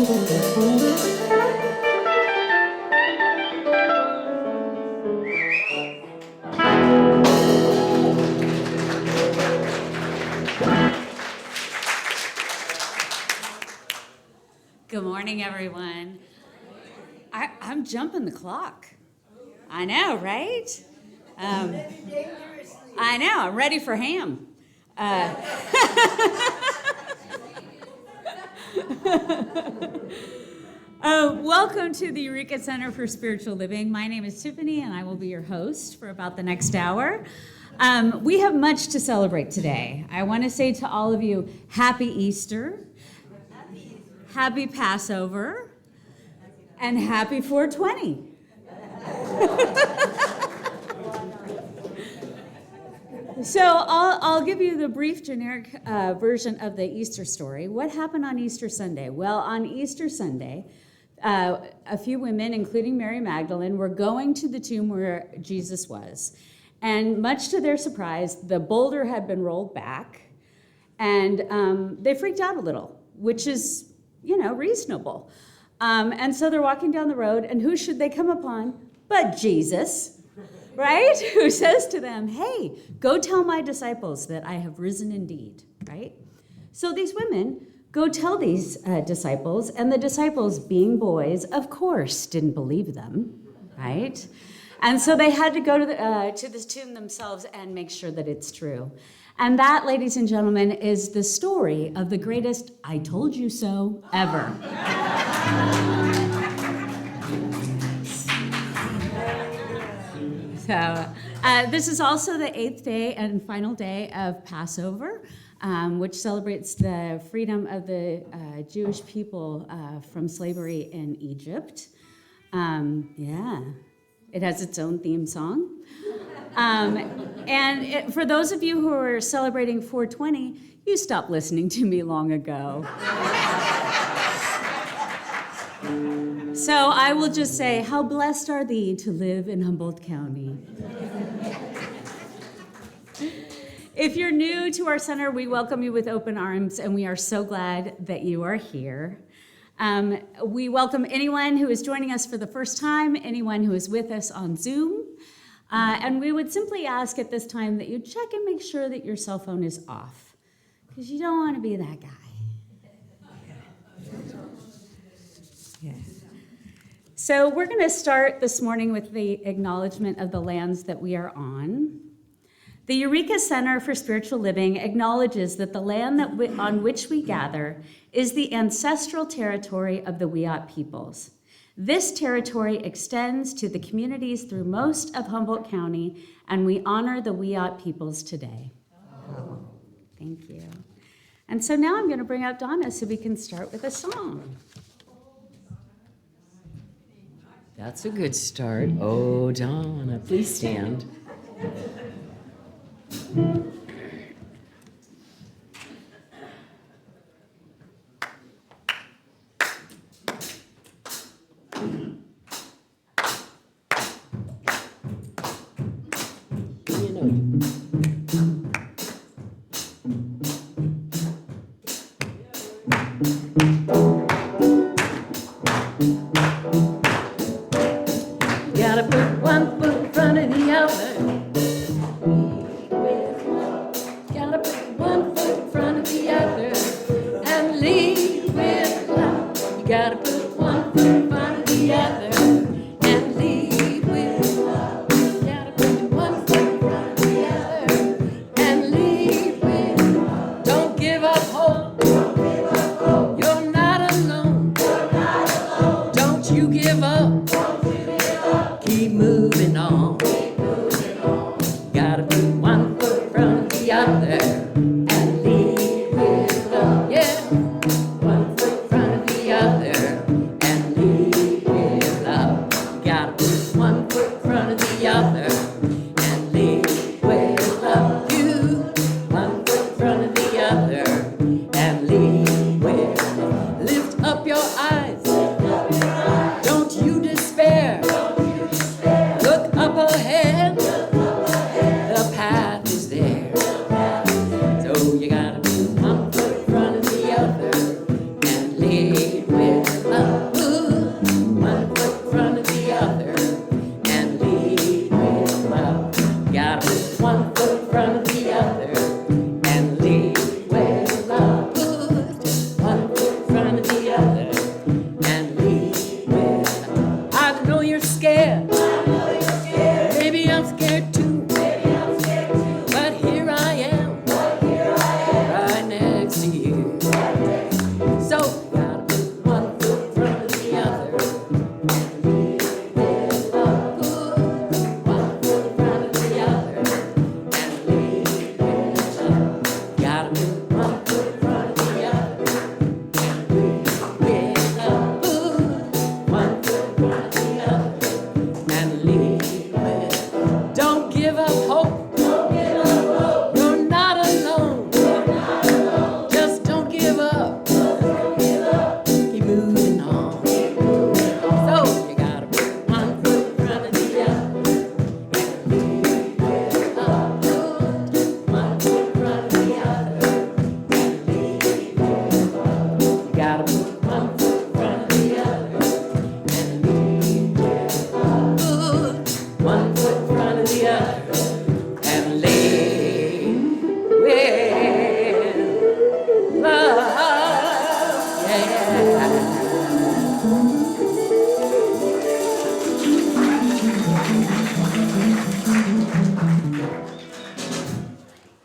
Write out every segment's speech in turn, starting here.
Good morning, everyone. I'm jumping the clock. I know, right? I know, I'm ready for ham. Welcome to the Eureka Center for Spiritual Living. My name is Tiffany, and I will be your host for about the next hour. We have much to celebrate today. I want to say to all of you, Happy Easter. Happy Passover, and happy 420. So I'll give you the brief generic version of the Easter story. What happened on Easter Sunday? Well, on Easter Sunday, a few women, including Mary Magdalene, were going to the tomb where Jesus was. And much to their surprise, the boulder had been rolled back, and they freaked out a little, which is reasonable. And so they're walking down the road, and who should they come upon but Jesus, right? Who says to them, hey, go tell my disciples that I have risen indeed, right? So these women go tell these disciples, and the disciples, being boys, of course, didn't believe them, right? And so they had to go to this tomb themselves and make sure that it's true. And that, ladies and gentlemen, is the story of the greatest I told you so ever. So this is also the 8th day and final day of Passover, which celebrates the freedom of the Jewish people from slavery in Egypt. It has its own theme song. For those of you who are celebrating 420, you stopped listening to me long ago. So I will just say, how blessed are thee to live in Humboldt County. If you're new to our center, we welcome you with open arms, and we are so glad that you are here. We welcome anyone who is joining us for the first time, anyone who is with us on Zoom. And we would simply ask at this time that you check and make sure that your cell phone is off, because you don't want to be that guy. Yeah. So we're going to start this morning with the acknowledgement of the lands that we are on. The Eureka Center for Spiritual Living acknowledges that the land on which we gather is the ancestral territory of the Wiyot peoples. This territory extends to the communities through most of Humboldt County, and we honor the Wiyot peoples today. Oh. Thank you. And so now I'm going to bring up Donna so we can start with a song. That's a good start. Oh, Donna, please stand. Gotta put one foot in front of the other. Gotta put one foot in front of the other and lead with love. You gotta put one foot in front of the other and lead with love. You gotta put one foot in front of the other and lead with love. Don't give up hope. Don't give up hope. You're not alone. You're not alone. Don't you give up. Keep moving on. Keep moving on. Gotta put one foot in front of the other and lead with love. Yeah. One foot in front of the other and lead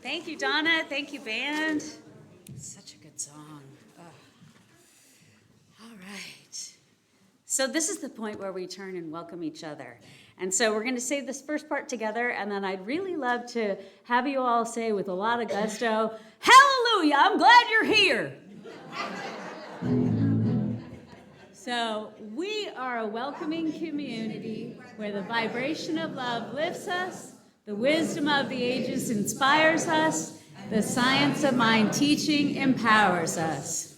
Thank you, Donna. Thank you, band. Such a good song. Oh. All right. So this is the point where we turn and welcome each other. And so we're going to say this first part together, and then I'd really love to have you all say with a lot of gusto, "Hallelujah, I'm glad you're here." So we are a welcoming community where the vibration of love lifts us, the wisdom of the ages inspires us, the science of mind teaching empowers us.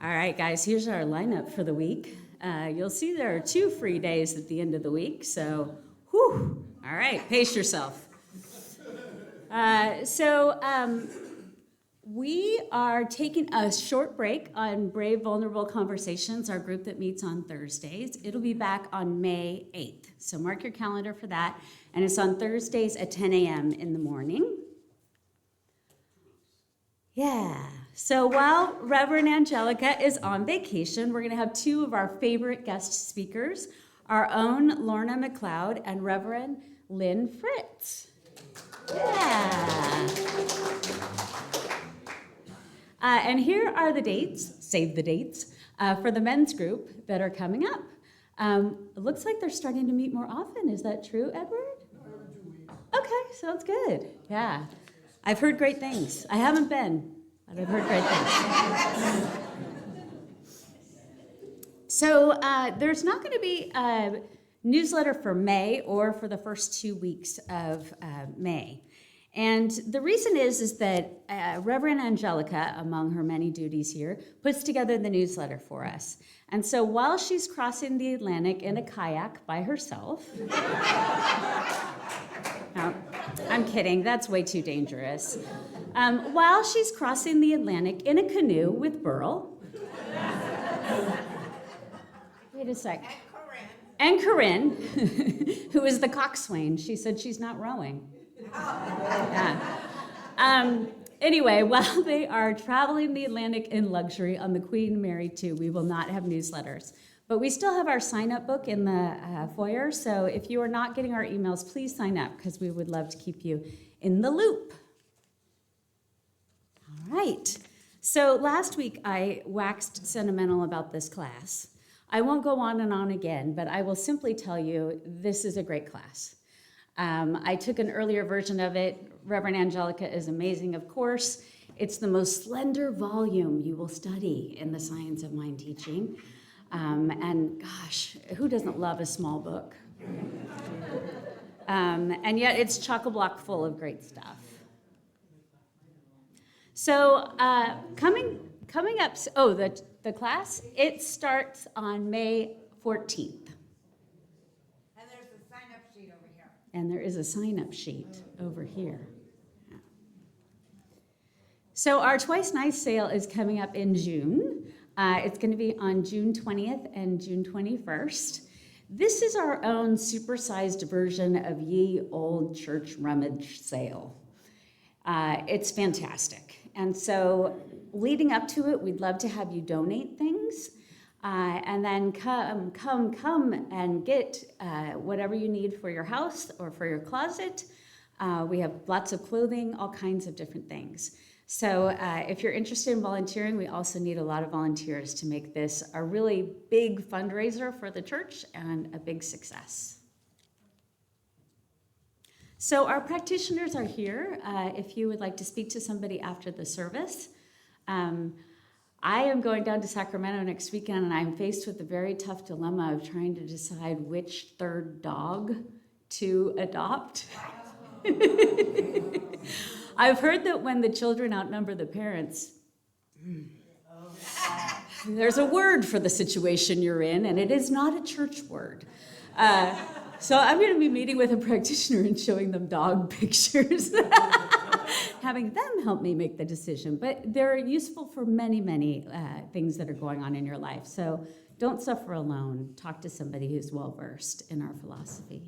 All right, guys, here's our lineup for the week. You'll see there are 2 free days at the end of the week, so whew. All right, pace yourself. We are taking a short break on Brave Vulnerable Conversations, our group that meets on Thursdays. It'll be back on May 8th, so mark your calendar for that, and it's on Thursdays at 10 a.m. in the morning. Yeah. So while Reverend Angelica is on vacation, we're going to have 2 of our favorite guest speakers, our own Lorna McLeod and Reverend Lynn Fritz. Yeah. And here are the dates, save the dates, for the men's group that are coming up. It looks like they're starting to meet more often. Is that true, Edward? Okay, sounds good. Yeah. I've heard great things. I haven't been, but I've heard great things. So there's not going to be a newsletter for May or for the first 2 weeks of May. And the reason is that Reverend Angelica, among her many duties here, puts together the newsletter for us. And so while she's crossing the Atlantic in a kayak by herself, no, I'm kidding, that's way too dangerous. While she's crossing the Atlantic in a canoe with Burl. Wait a sec. And Corinne, who is the coxswain. She said she's not rowing. Yeah. Anyway, while they are traveling the Atlantic in luxury on the Queen Mary II, we will not have newsletters. But we still have our sign-up book in the foyer, so if you are not getting our emails, please sign up, because we would love to keep you in the loop. All right. So last week, I waxed sentimental about this class. I won't go on and on again, but I will simply tell you this is a great class. I took an earlier version of it. Reverend Angelica is amazing, of course. It's the most slender volume you will study in the science of mind teaching. And gosh, who doesn't love a small book? And yet it's chock-a-block full of great stuff. So coming up, the class, it starts on May 14th. And there is a sign-up sheet over here. Yeah. So our Twice Nice sale is coming up in June. It's going to be on June 20th and June 21st. This is our own supersized version of Ye Old Church Rummage Sale. It's fantastic. And so leading up to it, we'd love to have you donate things. And then come and get whatever you need for your house or for your closet. We have lots of clothing, all kinds of different things. So if you're interested in volunteering, we also need a lot of volunteers to make this a really big fundraiser for the church and a big success. So our practitioners are here if you would like to speak to somebody after the service. I am going down to Sacramento next weekend, and I'm faced with the very tough dilemma of trying to decide which third dog to adopt. I've heard that when the children outnumber the parents, there's a word for the situation you're in, and it is not a church word. So I'm going to be meeting with a practitioner and showing them dog pictures, having them help me make the decision. But they're useful for many, many things that are going on in your life. So don't suffer alone. Talk to somebody who's well-versed in our philosophy.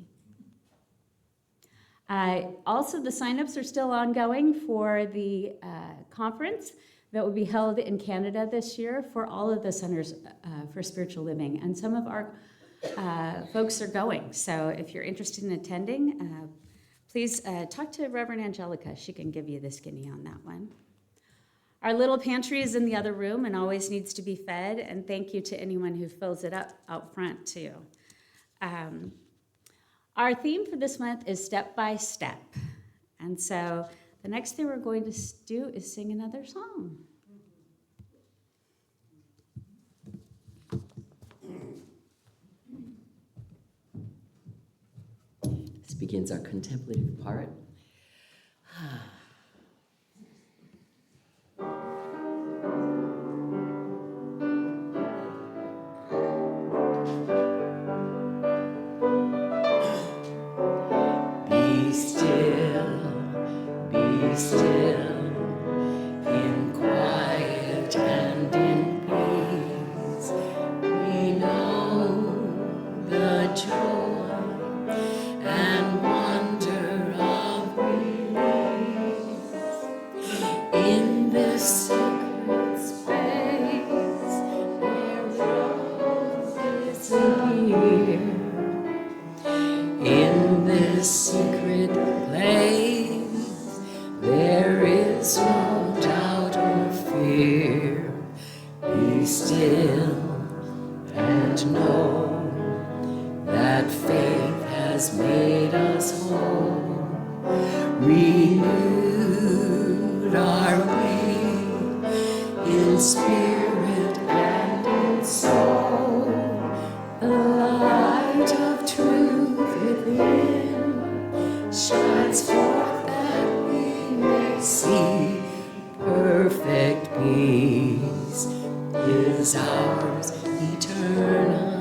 Also, the signups are still ongoing for the conference that will be held in Canada this year for all of the centers for spiritual living. And some of our folks are going. So if you're interested in attending, please talk to Reverend Angelica. She can give you the skinny on that one. Our little pantry is in the other room and always needs to be fed. And thank you to anyone who fills it up out front, too. Our theme for this month is step by step. And so the next thing we're going to do is sing another song. This begins our contemplative part. Be still, in quiet and in peace. We know the joy and wonder of release. In this sacred space, there roses appear. In this secret place, there is no doubt or fear. Be still and know that faith has made us whole. Renewed are we in spirit and in soul. The light of truth within shines forth that we may see. Perfect peace is ours eternally.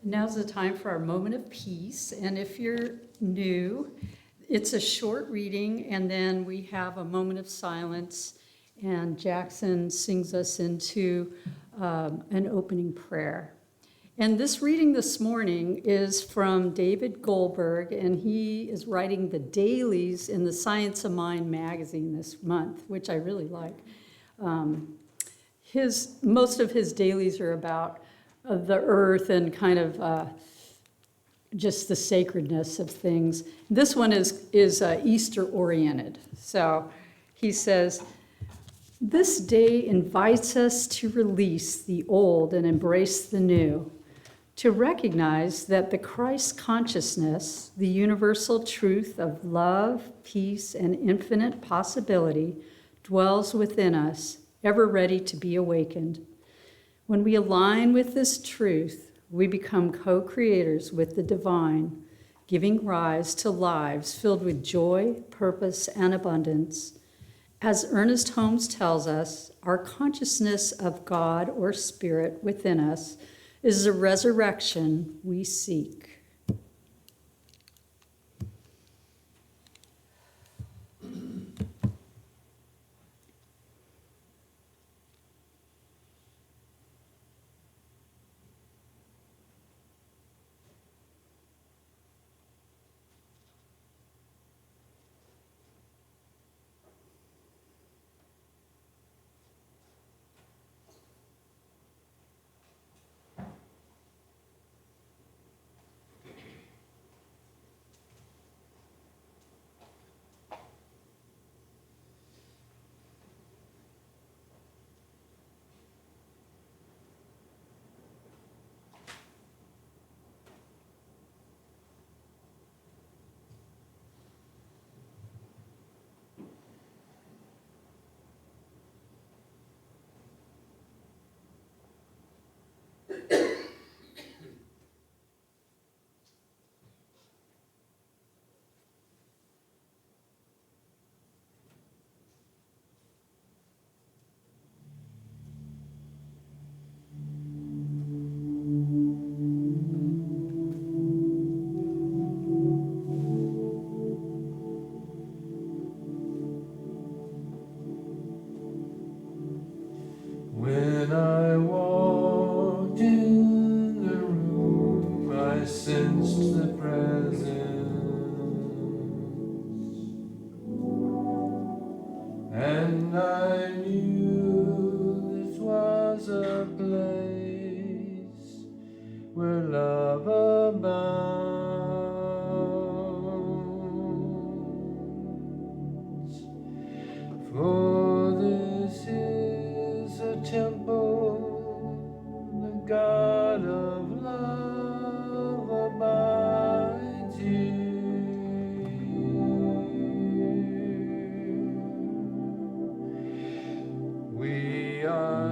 Now's the time for our moment of peace. And if you're new, it's a short reading, and then we have a moment of silence, and Jackson sings us into an opening prayer. And this reading this morning is from David Goldberg, and he is writing the dailies in the Science of Mind magazine this month, which I really like. Most of his dailies are about the earth and kind of just the sacredness of things. This one is Easter oriented. So he says, this day invites us to release the old and embrace the new, to recognize that the Christ consciousness, the universal truth of love, peace, and infinite possibility, dwells within us, ever ready to be awakened. When we align with this truth, we become co-creators with the divine, giving rise to lives filled with joy, purpose, and abundance. As Ernest Holmes tells us, our consciousness of God or spirit within us is the resurrection we seek.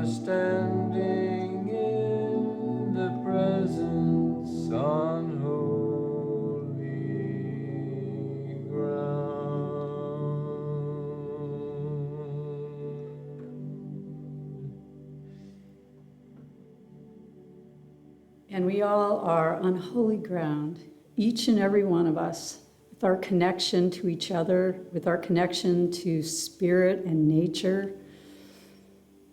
are standing in the presence on holy ground. And we all are on holy ground, each and every one of us, with our connection to each other, with our connection to spirit and nature.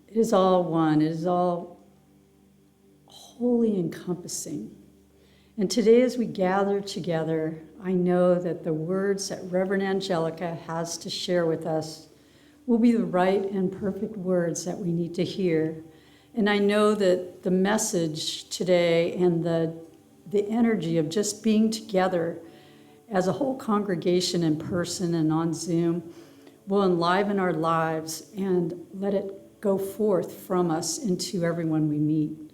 It is all one. It is all wholly encompassing. And today as we gather together, I know that the words that Reverend Angelica has to share with us will be the right and perfect words that we need to hear. And I know that the message today and the energy of just being together as a whole congregation in person and on Zoom will enliven our lives and let it go forth from us into everyone we meet.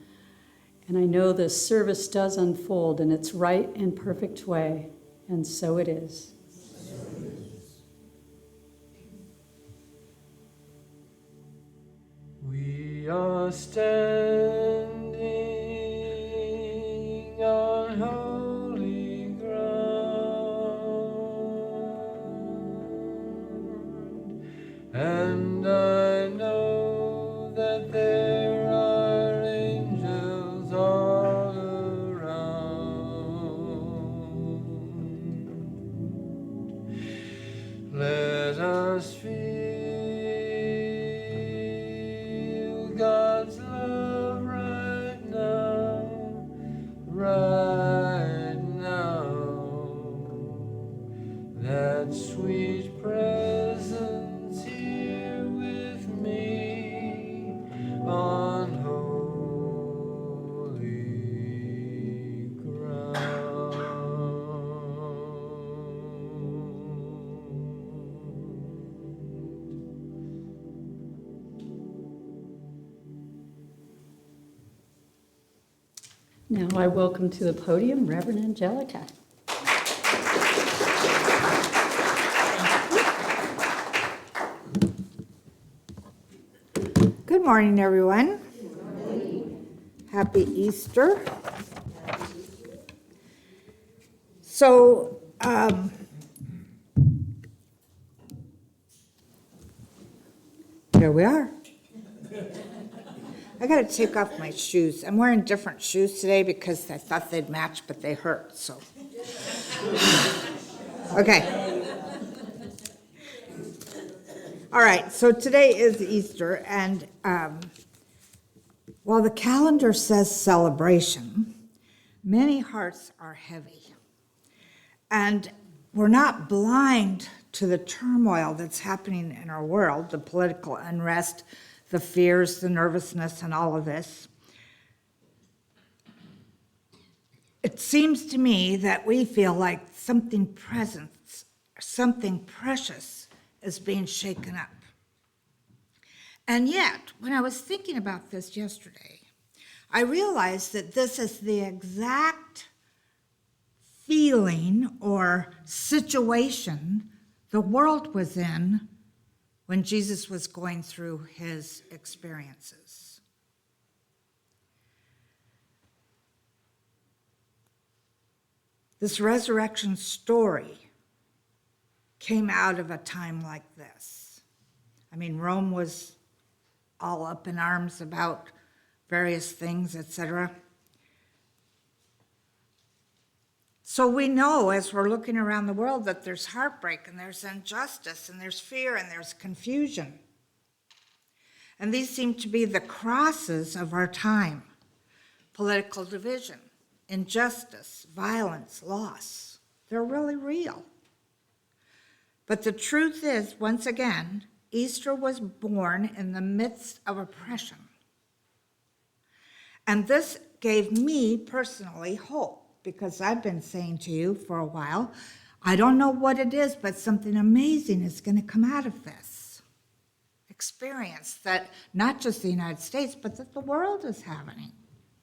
And I know the service does unfold in its right and perfect way, and so it is. We are standing on holy ground, and I know that there are angels all around. Let us feel God's love right now, that sweet presence here with me on holy ground. Now I welcome to the podium Reverend Angelica. Good morning, everyone. Happy Easter. So, here we are. I got to take off my shoes. I'm wearing different shoes today because I thought they'd match, but they hurt, so. Okay. All right, so today is Easter, and while the calendar says celebration, many hearts are heavy. And we're not blind to the turmoil that's happening in our world, the political unrest, the fears, the nervousness, and all of this. It seems to me that we feel like something present, something precious is being shaken up. And yet, when I was thinking about this yesterday, I realized that this is the exact feeling or situation the world was in when Jesus was going through his experiences. This resurrection story came out of a time like this. I mean, Rome was all up in arms about various things, etc. So we know as we're looking around the world that there's heartbreak and there's injustice and there's fear and there's confusion. And these seem to be the crosses of our time. Political division, injustice, violence, loss. They're really real. But the truth is, once again, Easter was born in the midst of oppression. And this gave me personally hope, because I've been saying to you for a while, I don't know what it is, but something amazing is going to come out of this experience that not just the United States, but that the world is having.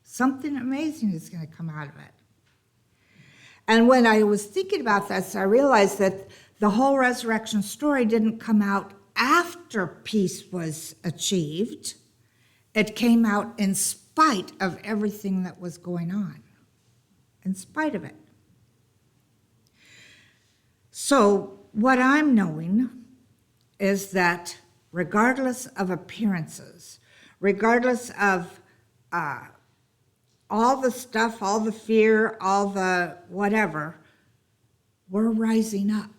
Something amazing is going to come out of it. And when I was thinking about this, I realized that the whole resurrection story didn't come out after peace was achieved. It came out in spite of everything that was going on, in spite of it. So what I'm knowing is that regardless of appearances, regardless of all the stuff, all the fear, all the whatever, we're rising up.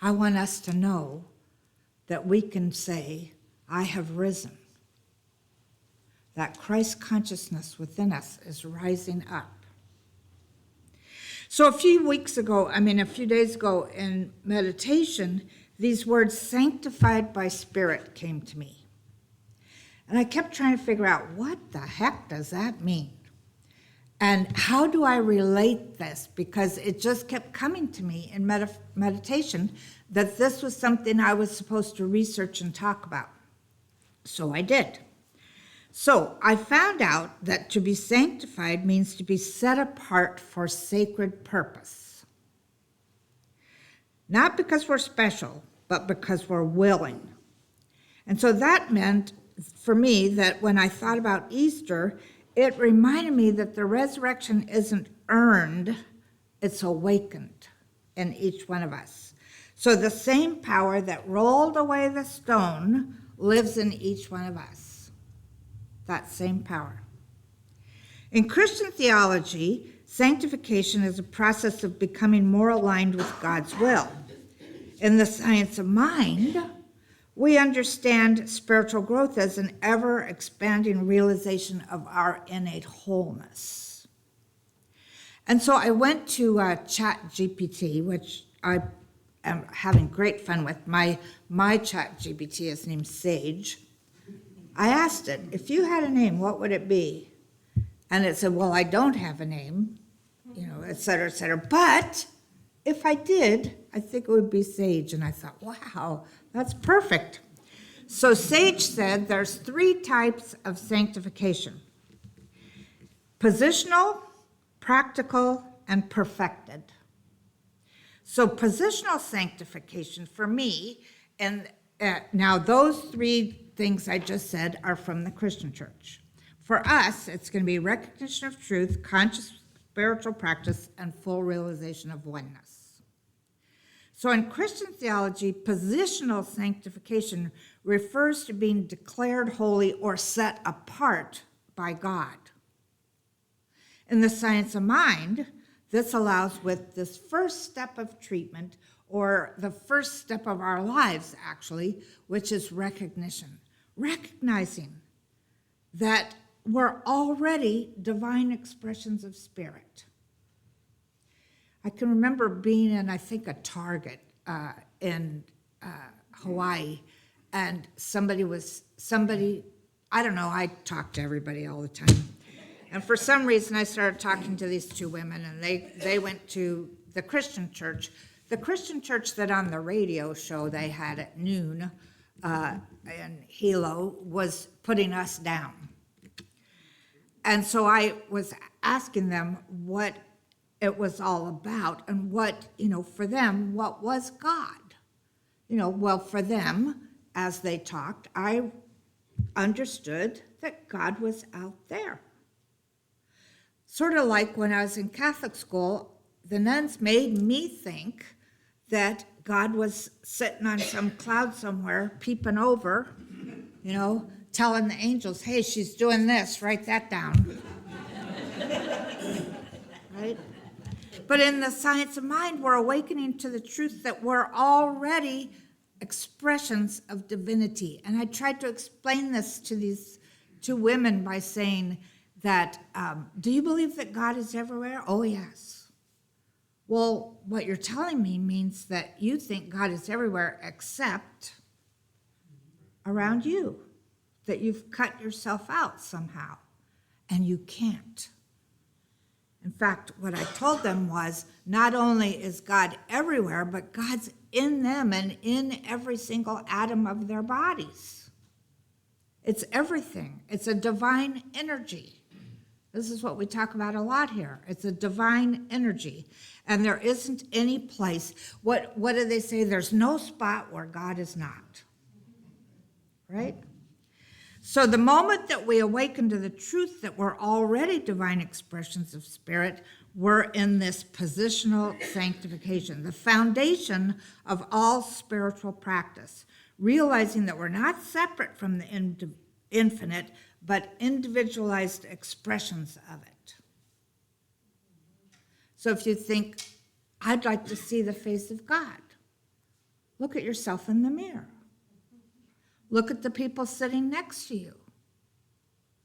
I want us to know that we can say, I have risen. That Christ consciousness within us is rising up. So a few days ago in meditation, these words, sanctified by Spirit, came to me. And I kept trying to figure out, what the heck does that mean? And how do I relate this? Because it just kept coming to me in meditation that this was something I was supposed to research and talk about. So I did. So I found out that to be sanctified means to be set apart for sacred purpose. Not because we're special, but because we're willing. And so that meant for me that when I thought about Easter, it reminded me that the resurrection isn't earned, it's awakened in each one of us. So the same power that rolled away the stone lives in each one of us. That same power. In Christian theology, sanctification is a process of becoming more aligned with God's will. In the science of mind, we understand spiritual growth as an ever-expanding realization of our innate wholeness. And so I went to ChatGPT, which I am having great fun with. My ChatGPT is named Sage. I asked it, if you had a name, what would it be? And it said, well, I don't have a name, et cetera, et cetera. But if I did, I think it would be Sage. And I thought, wow, that's perfect. So Sage said there's 3 types of sanctification: positional, practical, and perfected. So positional sanctification for me, and now those 3 things I just said are from the Christian church. For us, it's going to be recognition of truth, conscious spiritual practice, and full realization of oneness. So in Christian theology, positional sanctification refers to being declared holy or set apart by God. In the science of mind, this allows with this first step of treatment, or the first step of our lives, actually, which is recognition. Recognizing that we're already divine expressions of spirit. I can remember being in, I think, a Target in Hawaii, and somebody, I don't know, I talk to everybody all the time. And for some reason, I started talking to these 2 women, and they went to the Christian church. The Christian church that on the radio show they had at noon in Hilo was putting us down. And so I was asking them what it was all about and what, for them, what was God? Well, for them, as they talked, I understood that God was out there. Sort of like when I was in Catholic school, the nuns made me think that God was sitting on some cloud somewhere, peeping over, telling the angels, hey, she's doing this, write that down. Right? But in the science of mind, we're awakening to the truth that we're already expressions of divinity. And I tried to explain this to these 2 women by saying that, do you believe that God is everywhere? Oh, yes. Well, what you're telling me means that you think God is everywhere except around you, that you've cut yourself out somehow, and you can't. In fact, what I told them was, not only is God everywhere, but God's in them and in every single atom of their bodies. It's everything. It's a divine energy. This is what we talk about a lot here. It's a divine energy. And there isn't any place. What do they say? There's no spot where God is not. right? So the moment that we awaken to the truth that we're already divine expressions of spirit, we're in this positional sanctification, the foundation of all spiritual practice, realizing that we're not separate from the infinite, but individualized expressions of it. So if you think, I'd like to see the face of God, look at yourself in the mirror. Look at the people sitting next to you.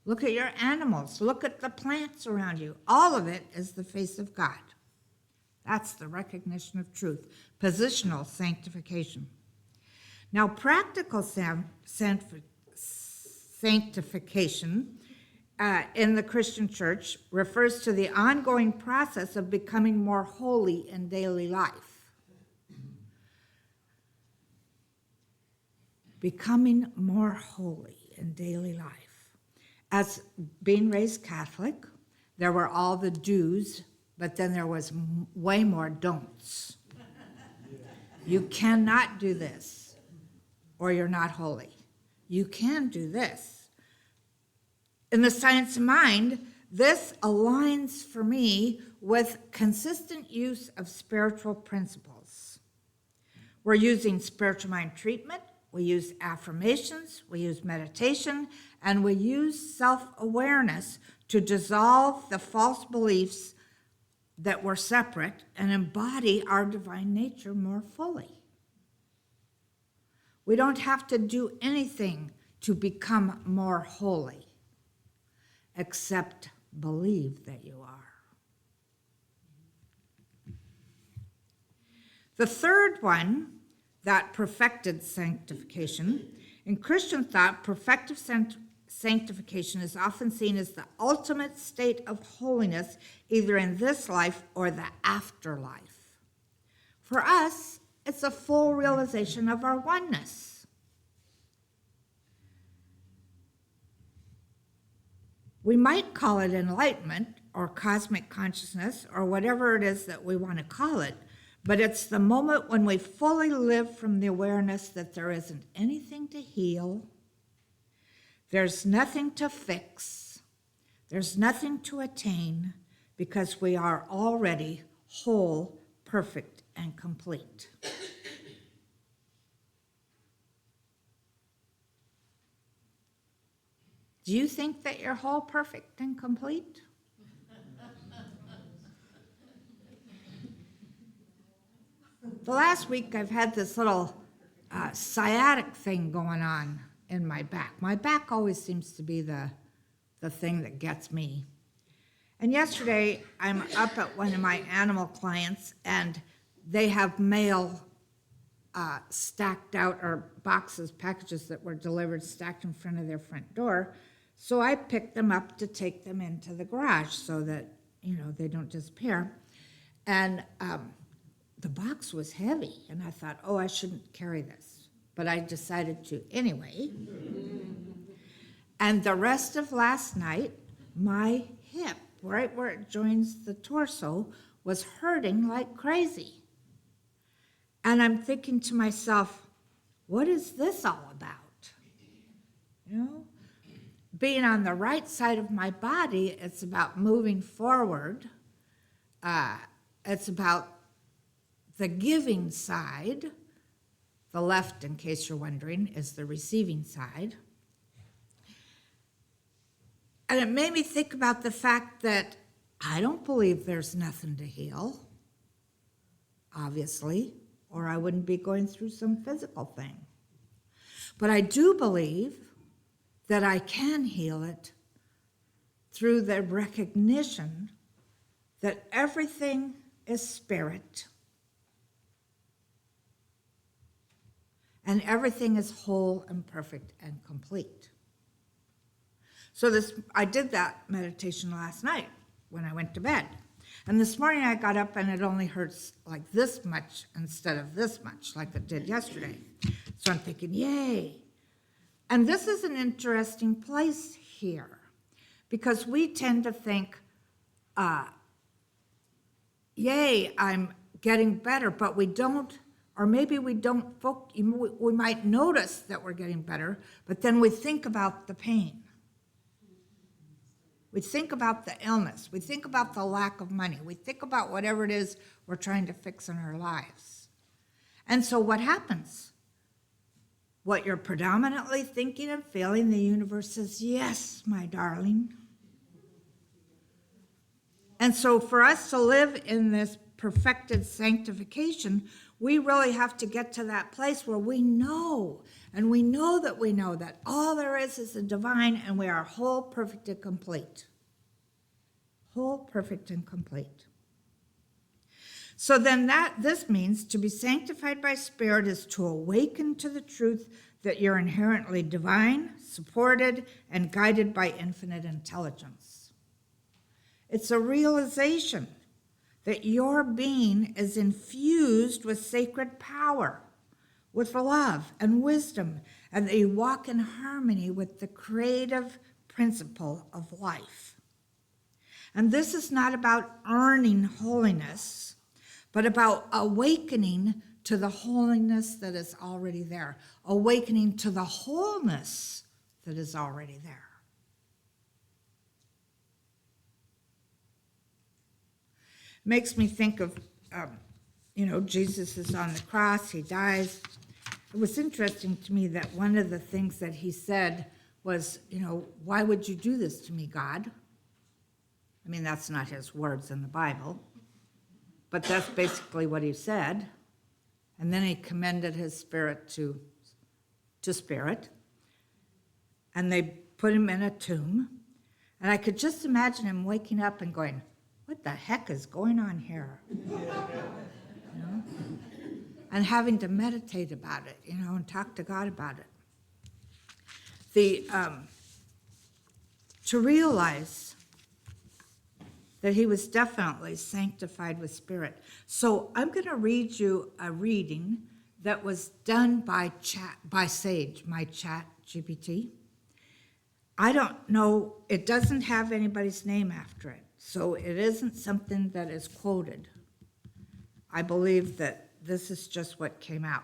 Look at your animals. Look at the plants around you. All of it is the face of God. That's the recognition of truth, positional sanctification. Now, practical sanctification in the Christian church refers to the ongoing process of becoming more holy in daily life. Becoming more holy in daily life. As being raised Catholic, there were all the do's, but then there was way more don'ts. You cannot do this, or you're not holy. You can do this. In the science of mind, this aligns for me with consistent use of spiritual principles. We're using spiritual mind treatment. We use affirmations, we use meditation, and we use self-awareness to dissolve the false beliefs that we're separate and embody our divine nature more fully. We don't have to do anything to become more holy, except believe that you are. The third one, that perfected sanctification. In Christian thought, perfective sanctification is often seen as the ultimate state of holiness, either in this life or the afterlife. For us, it's a full realization of our oneness. We might call it enlightenment or cosmic consciousness or whatever it is that we want to call it, but it's the moment when we fully live from the awareness that there isn't anything to heal, there's nothing to fix, there's nothing to attain, because we are already whole, perfect, and complete. Do you think that you're whole, perfect, and complete? The last week, I've had this little sciatic thing going on in my back. My back always seems to be the thing that gets me. And yesterday, I'm up at one of my animal clients, and they have mail stacked out, or boxes, packages that were delivered, stacked in front of their front door. So I picked them up to take them into the garage so that, they don't disappear. And the box was heavy, and I thought, I shouldn't carry this. But I decided to anyway. And the rest of last night, my hip, right where it joins the torso, was hurting like crazy. And I'm thinking to myself, what is this all about? Being on the right side of my body, it's about moving forward. It's about the giving side. The left, in case you're wondering, is the receiving side. And it made me think about the fact that I don't believe there's nothing to heal, obviously, or I wouldn't be going through some physical thing. But I do believe that I can heal it through the recognition that everything is spirit and everything is whole and perfect and complete. So I did that meditation last night when I went to bed. And this morning I got up and it only hurts like this much instead of this much like it did yesterday. So I'm thinking, yay. And this is an interesting place here because we tend to think, yay, I'm getting better, but we don't Or maybe we don't, we might notice that we're getting better, but then we think about the pain. We think about the illness. We think about the lack of money. We think about whatever it is we're trying to fix in our lives. And so what happens? What you're predominantly thinking and feeling, the universe says, yes, my darling. And so for us to live in this perfected sanctification, we really have to get to that place where we know, and we know that all there is the divine, and we are whole, perfect, and complete. Whole, perfect, and complete. So then this means to be sanctified by Spirit is to awaken to the truth that you're inherently divine, supported, and guided by infinite intelligence. It's a realization that your being is infused with sacred power, with love and wisdom, and that you walk in harmony with the creative principle of life. And this is not about earning holiness, but about awakening to the holiness that is already there, awakening to the wholeness that is already there. Makes me think of, Jesus is on the cross, he dies. It was interesting to me that one of the things that he said was, why would you do this to me, God? I mean, that's not his words in the Bible, but that's basically what he said. And then he commended his spirit to Spirit, and they put him in a tomb. And I could just imagine him waking up and going, what the heck is going on here? And having to meditate about it, and talk to God about it. To realize that he was definitely sanctified with Spirit. So I'm going to read you a reading that was done by Sage, my chat GPT. I don't know, it doesn't have anybody's name after it, so it isn't something that is quoted. I believe that this is just what came out.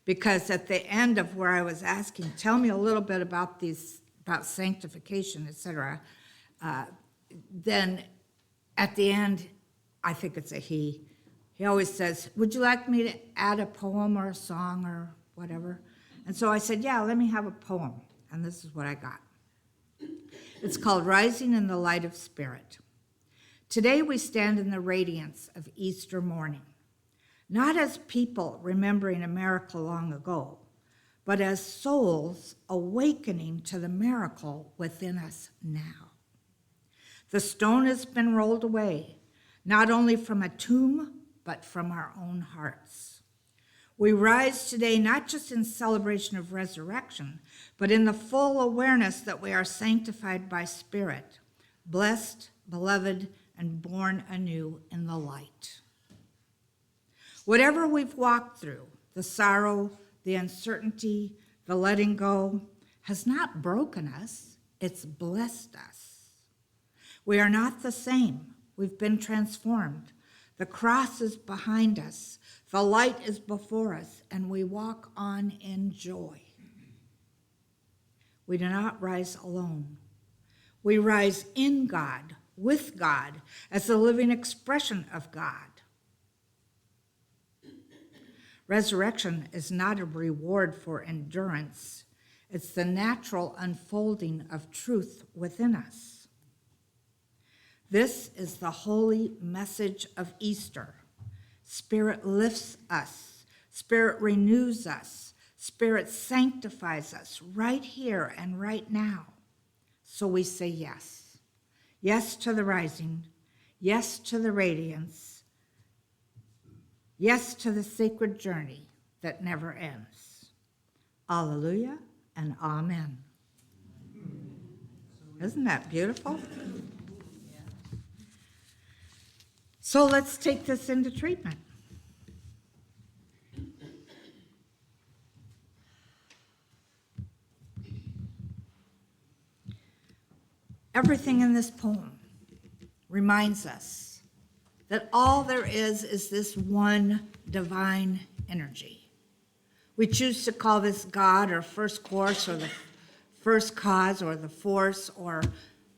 Because at the end of where I was asking, tell me a little bit about sanctification, etc., then at the end, I think it's a he. He always says, would you like me to add a poem or a song or whatever? And so I said, yeah, let me have a poem. And this is what I got. It's called Rising in the Light of Spirit. Today we stand in the radiance of Easter morning, not as people remembering a miracle long ago, but as souls awakening to the miracle within us now. The stone has been rolled away, not only from a tomb, but from our own hearts. We rise today not just in celebration of resurrection, but in the full awareness that we are sanctified by Spirit, blessed, beloved, and born anew in the light. Whatever we've walked through, the sorrow, the uncertainty, the letting go, has not broken us, it's blessed us. We are not the same. We've been transformed. The cross is behind us. The light is before us, and we walk on in joy. We do not rise alone. We rise in God, with God, as a living expression of God. Resurrection is not a reward for endurance. It's the natural unfolding of truth within us. This is the holy message of Easter. Spirit lifts us. Spirit renews us. Spirit sanctifies us right here and right now. So we say yes. Yes to the rising. Yes to the radiance. Yes to the sacred journey that never ends. Alleluia and amen. Isn't that beautiful? So let's take this into treatment. Everything in this poem reminds us that all there is this one divine energy. We choose to call this God or first course or the first cause or the force or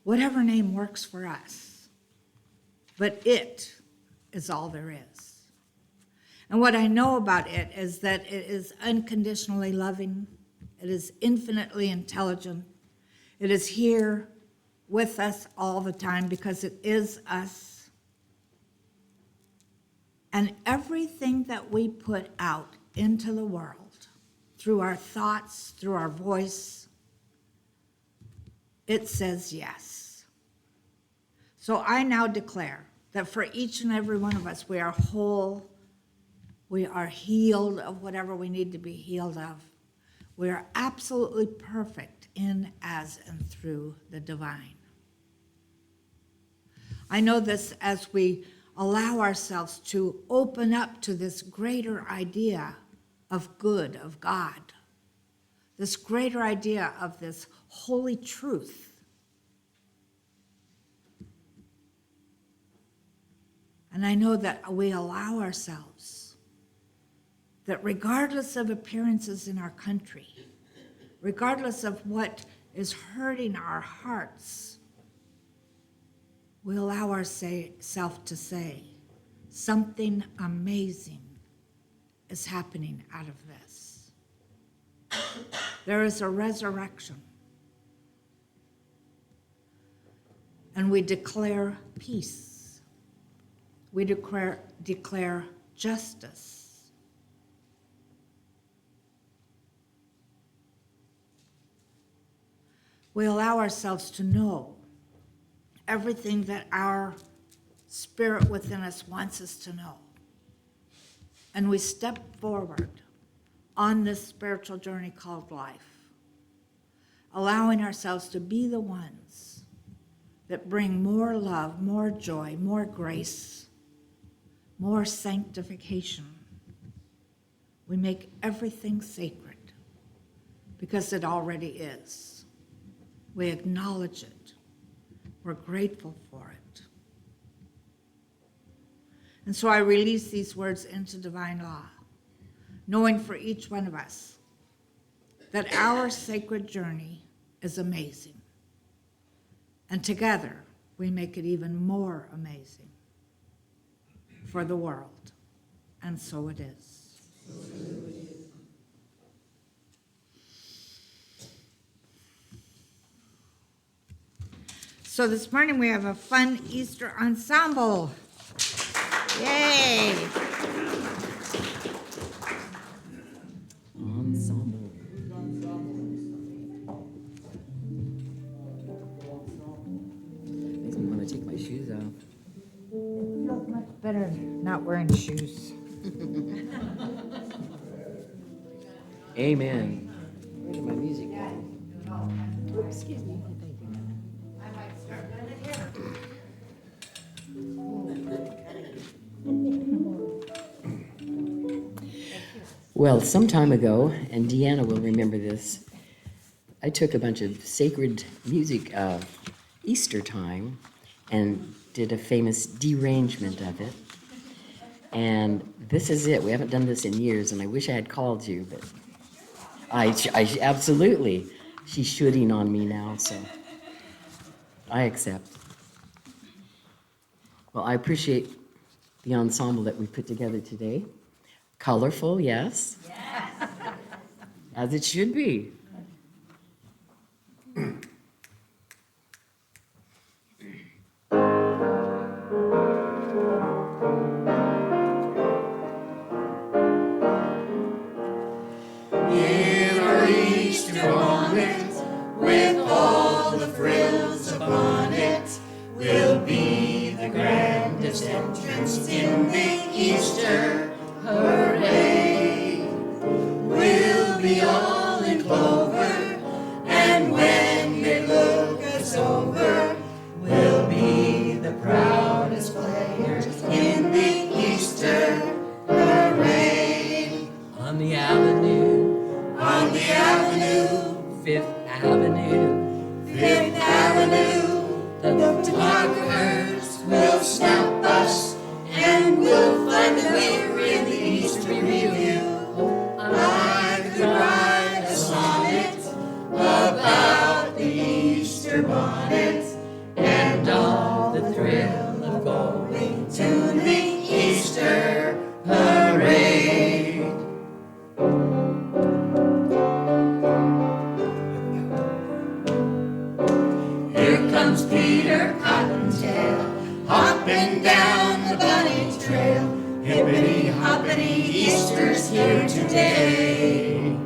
whatever name works for us. But it is all there is. And what I know about it is that it is unconditionally loving. It is infinitely intelligent. It is here with us all the time because it is us. And everything that we put out into the world, through our thoughts, through our voice, it says yes. So I now declare that for each and every one of us, we are whole, we are healed of whatever we need to be healed of. We are absolutely perfect in, as, and through the divine. I know this as we allow ourselves to open up to this greater idea of good, of God, this greater idea of this holy truth. And I know that we allow ourselves, that regardless of appearances in our country, regardless of what is hurting our hearts, we allow ourselves to say, something amazing is happening out of this. There is a resurrection. And we declare peace. We declare justice. We allow ourselves to know everything that our spirit within us wants us to know. And we step forward on this spiritual journey called life, allowing ourselves to be the ones that bring more love, more joy, more grace, more sanctification. We make everything sacred because it already is. We acknowledge it. We're grateful for it. And so I release these words into divine law, knowing for each one of us that our sacred journey is amazing. And together, we make it even more amazing for the world. And so it is. So this morning we have a fun Easter ensemble. Yay! Ensemble. Makes me want to take my shoes off. You look much better not wearing shoes. Amen. Where did my music go? Oops, excuse me. I might start doing it here. Well, some time ago, and Deanna will remember this, I took a bunch of sacred music of Easter time and did a famous derangement of it. And this is it. We haven't done this in years, and I wish I had called you, but I absolutely. She's shooting on me now, so I accept. Well, I appreciate the ensemble that we put together today. Colorful, yes? Yes. As it should be. In our Easter bonnet, with all the frills upon it, will be the grandest entrance in the Easter parade. We'll be all in clover, and when they look us over, we'll be the proudest players in the Easter parade. On the avenue, On the avenue, Fifth Avenue, Fifth Avenue, the photographers will snap us, and we'll find that we're in the Easter Review. Easter's here today,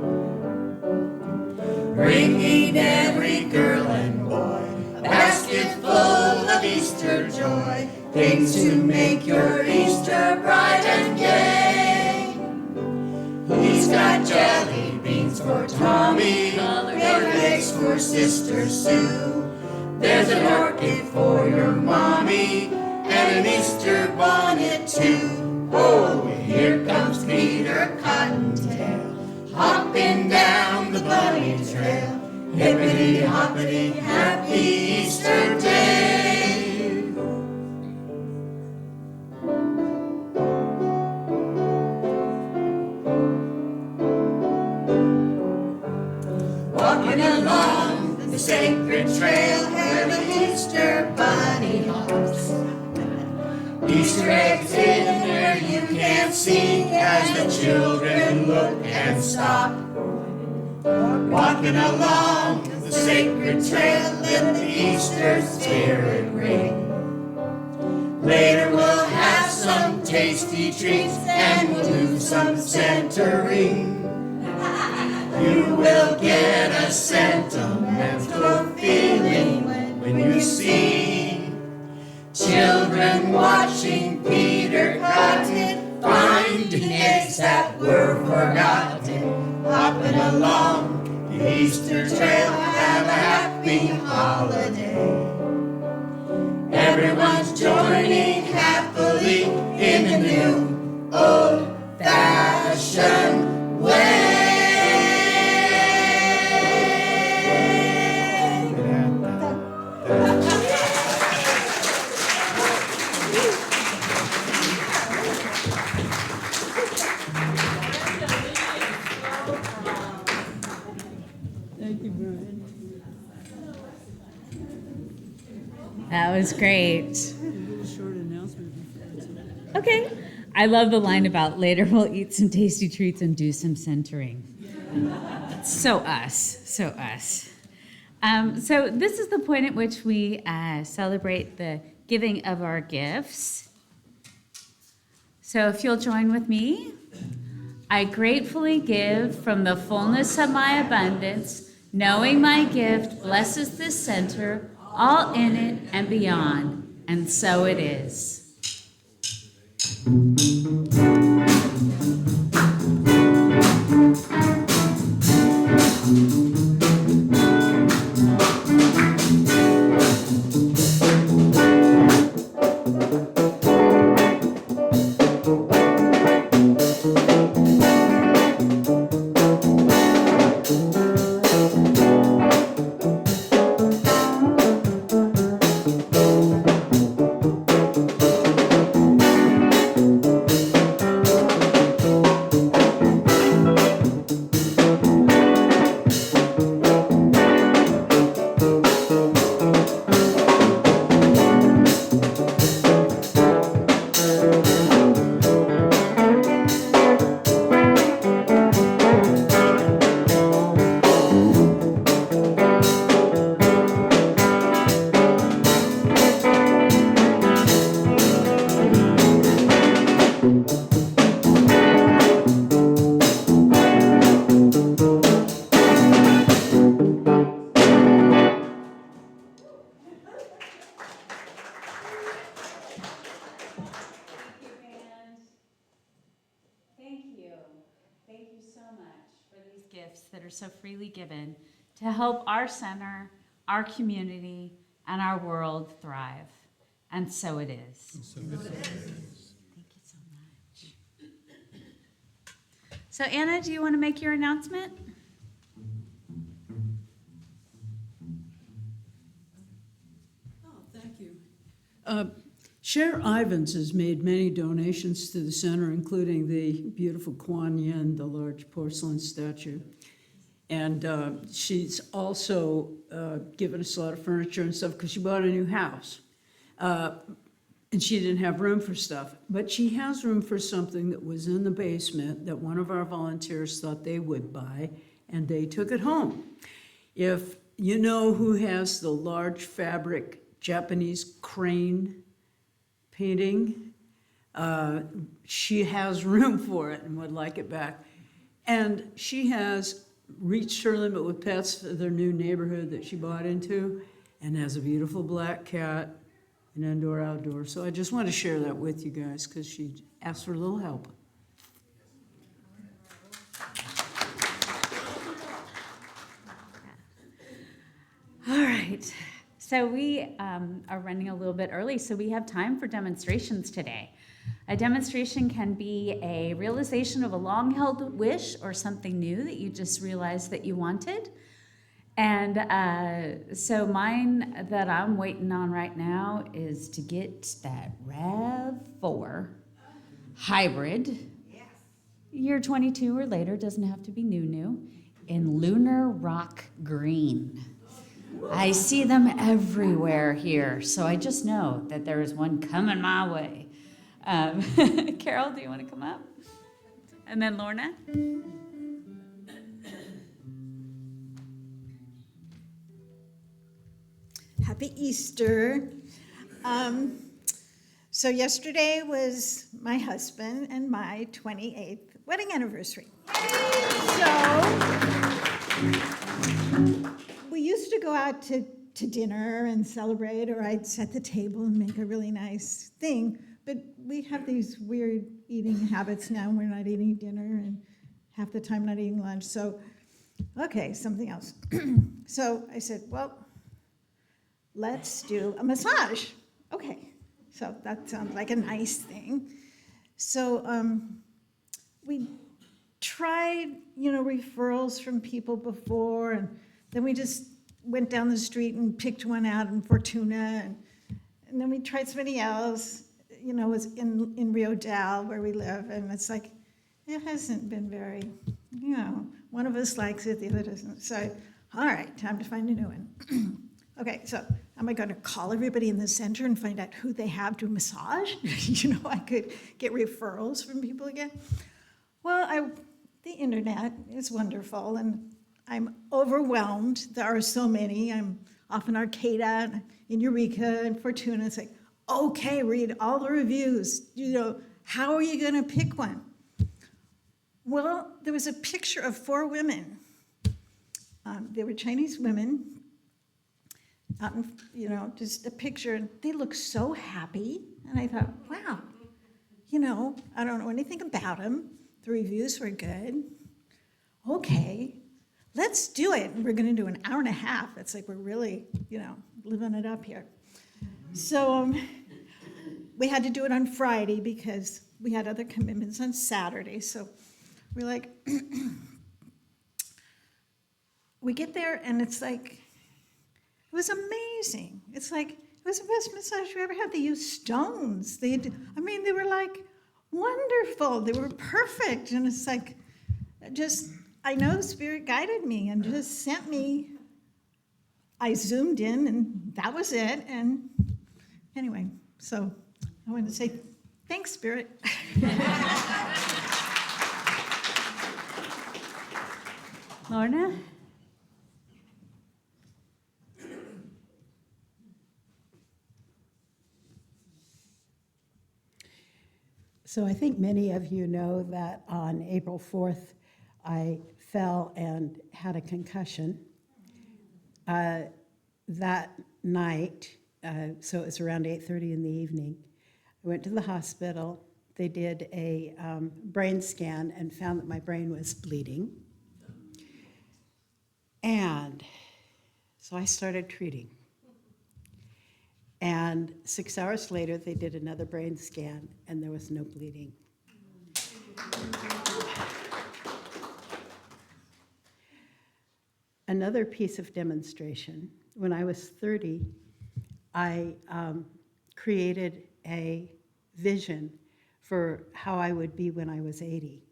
bringing every girl and boy a basket full of Easter joy, things to make your Easter bright and gay. He's got jelly beans for Tommy, eggs for Sister Sue. There's an orchid for your mommy, and an Easter bonnet too. Oh, here comes Peter Cottontail, hopping down the bunny trail. Hippity hoppity, happy Easter day. Walking along the sacred trail where the Easter bunny hops. Easter eggs hidden where you can't see as the children look and stop. Walking along the sacred trail, let the Easter spirit ring. Later we'll have some tasty treats and we'll do some centering. You will get a sentimental feeling when you see children watching Peter Cotton, finding eggs that were forgotten, hopping along the Easter trail. Have a happy holiday. Everyone's joining happily in the new old-fashioned way. That was great. Okay. I love the line about later we'll eat some tasty treats and do some centering. So us. So this is the point at which we celebrate the giving of our gifts. So if you'll join with me. I gratefully give from the fullness of my abundance, knowing my gift blesses this center, all in it and beyond, and so it is. That are so freely given to help our center, our community, and our world thrive. And so it is. Thank you so much. So Anna, do you want to make your announcement? Oh, thank you. Cher Ivins has made many donations to the center, including the beautiful Kuan Yin, the large porcelain statue. And she's also given us a lot of furniture and stuff because she bought a new house. And she didn't have room for stuff. But she has room for something that was in the basement that one of our volunteers thought they would buy, and they took it home. If you know who has the large fabric Japanese crane painting, She has room for it and would like it back. And she has reached her limit with pets for their new neighborhood that she bought into, and has a beautiful black cat, an indoor-outdoor. So I just want to share that with you guys because she asked for a little help. All right. So we are running a little bit early, so we have time for demonstrations today. A demonstration can be a realization of a long-held wish or something new that you just realized that you wanted. And so mine that I'm waiting on right now is to get that RAV4 hybrid. Yes. Year 22 or later, doesn't have to be new, in lunar rock green. I see them everywhere here, so I just know that there is one coming my way. Carol, do you want to come up? And then Lorna? Happy Easter. So yesterday was my husband and my 28th wedding anniversary. So we used to go out to dinner and celebrate, or I'd set the table and make a really nice thing. But we have these weird eating habits now. We're not eating dinner and half the time not eating lunch. So, okay, something else. So I said, well, let's do a massage. Okay, so that sounds like a nice thing. So we tried, referrals from people before, and then we just went down the street and picked one out in Fortuna, and then we tried somebody else, it was in Rio Dal where we live, and it's like, it hasn't been very, one of us likes it, the other doesn't. So, all right, time to find a new one. Okay, so am I going to call everybody in the center and find out who they have to massage? I could get referrals from people again. Well, the internet is wonderful, and I'm overwhelmed. There are so many. I'm off in Arcata, in Eureka, and Fortuna. It's like, okay, read all the reviews. How are you going to pick one? Well, there was a picture of 4 women. They were Chinese women. Just a picture, and they look so happy. And I thought, wow, I don't know anything about them. The reviews were good. Okay, let's do it. And we're going to do an hour and a half. It's like we're really, living it up here. So we had to do it on Friday because we had other commitments on Saturday. So we're like, we get there, and it's like, it was amazing. It's like, it was the best massage we ever had. They used stones. They were like wonderful. They were perfect. And it's like, I know Spirit guided me and just sent me. I zoomed in, and that was it. And anyway, so I wanted to say, thanks, Spirit. Lorna? So I think many of you know that on April 4th, I fell and had a concussion. That night, so it was around 8:30 in the evening, I went to the hospital. They did a brain scan and found that my brain was bleeding. And so I started treating. And 6 hours later, they did another brain scan, and there was no bleeding. Another piece of demonstration. When I was 30, I created a vision for how I would be when I was 80.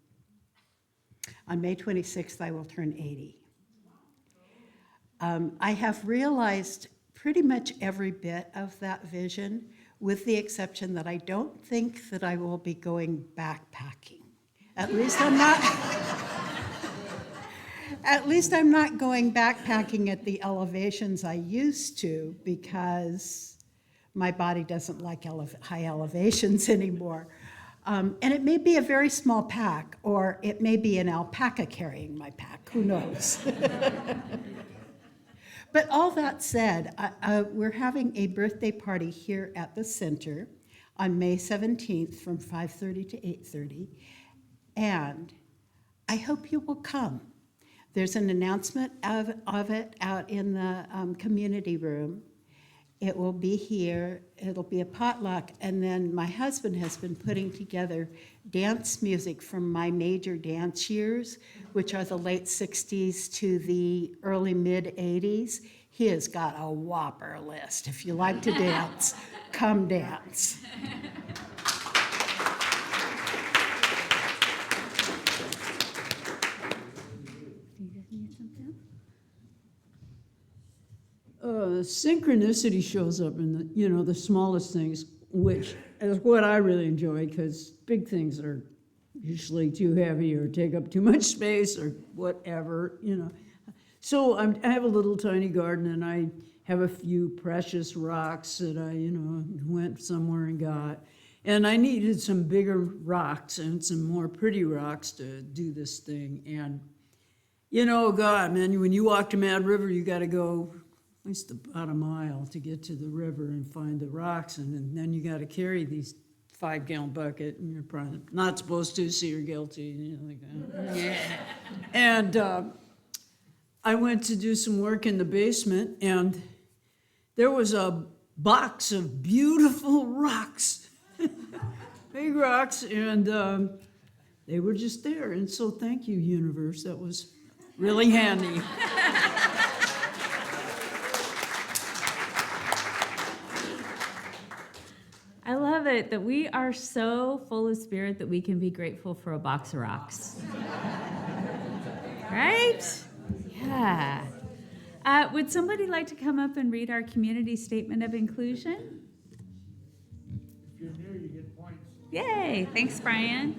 On May 26th, I will turn 80. I have realized pretty much every bit of that vision, with the exception that I don't think that I will be going backpacking. At least I'm not going backpacking at the elevations I used to, because my body doesn't like high elevations anymore. And it may be a very small pack, or it may be an alpaca carrying my pack, who knows? But all that said, we're having a birthday party here at the center on May 17th from 5:30 to 8:30, and I hope you will come. There's an announcement of it out in the community room. It will be here, it'll be a potluck, and then my husband has been putting together dance music from my major dance years, which are the late 60s to the early mid-80s. He has got a whopper list. If you like to dance, come dance. Synchronicity shows up in the smallest things, which is what I really enjoy, because big things are usually too heavy or take up too much space or whatever. So I have a little tiny garden, and I have a few precious rocks that I went somewhere and got. And I needed some bigger rocks and some more pretty rocks to do this thing. And, God, man, when you walk to Mad River, you got to go at least about a mile to get to the river and find the rocks, and then you got to carry these 5-gallon bucket, and you're probably not supposed to, so you're guilty, like that. Yeah. And I went to do some work in the basement, and there was a box of beautiful rocks, big rocks, and they were just there. And so thank you, universe. That was really handy. I love it that we are so full of spirit that we can be grateful for a box of rocks. Right? Yeah. Would somebody like to come up and read our community statement of inclusion? If you're new, you get points. Yay. Thanks, Brian.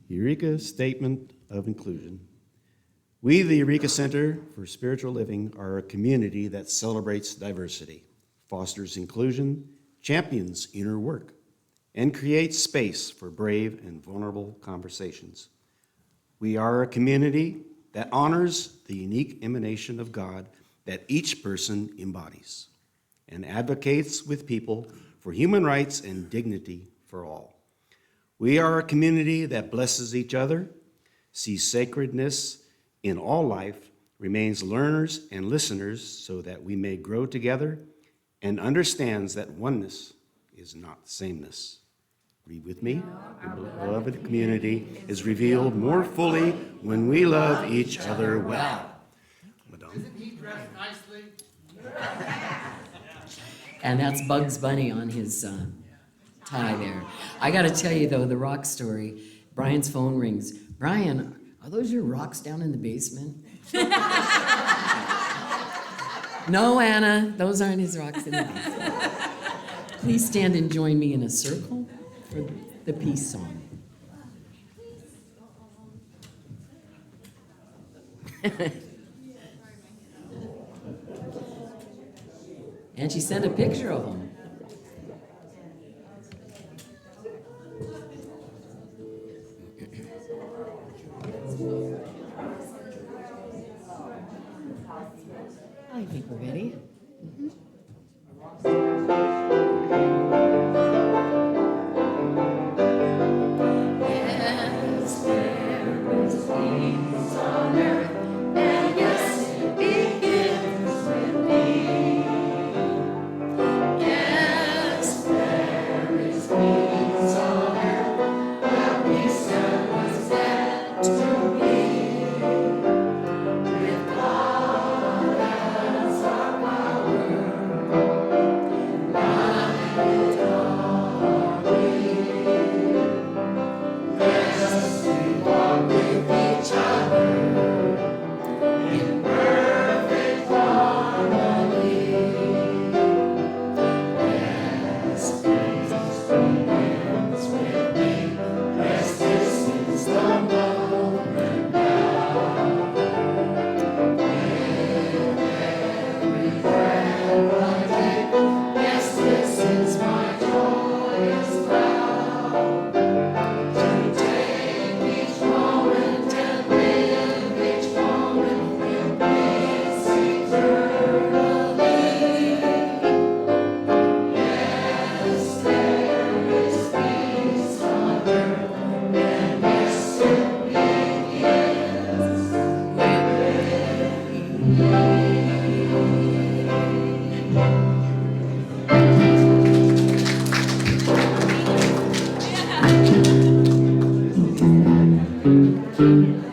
Eureka Statement of Inclusion. We, the Eureka Center for Spiritual Living, are a community that celebrates diversity, fosters inclusion, champions inner work, and creates space for brave and vulnerable conversations. We are a community that honors the unique emanation of God that each person embodies and advocates with people for human rights and dignity for all. We are a community that blesses each other, sees sacredness in all life, remains learners and listeners so that we may grow together, and understands that oneness is not sameness. Read with me. The beloved community is revealed more fully when we love each other well. Madame? Isn't he dressed nicely? And that's Bugs Bunny on his tie there. I got to tell you, though, the rock story. Brian's phone rings. Brian, are those your rocks down in the basement? No, Anna, those aren't his rocks in the basement. Please stand and join me in a circle for the peace song. And she sent a picture of them. I think we're ready. Yes, there is peace on earth, and yes, it begins with me. Yes, there is peace on earth, a peace that was meant to be. With God as our power, light are we. Yes, we walk with each other. Thank you.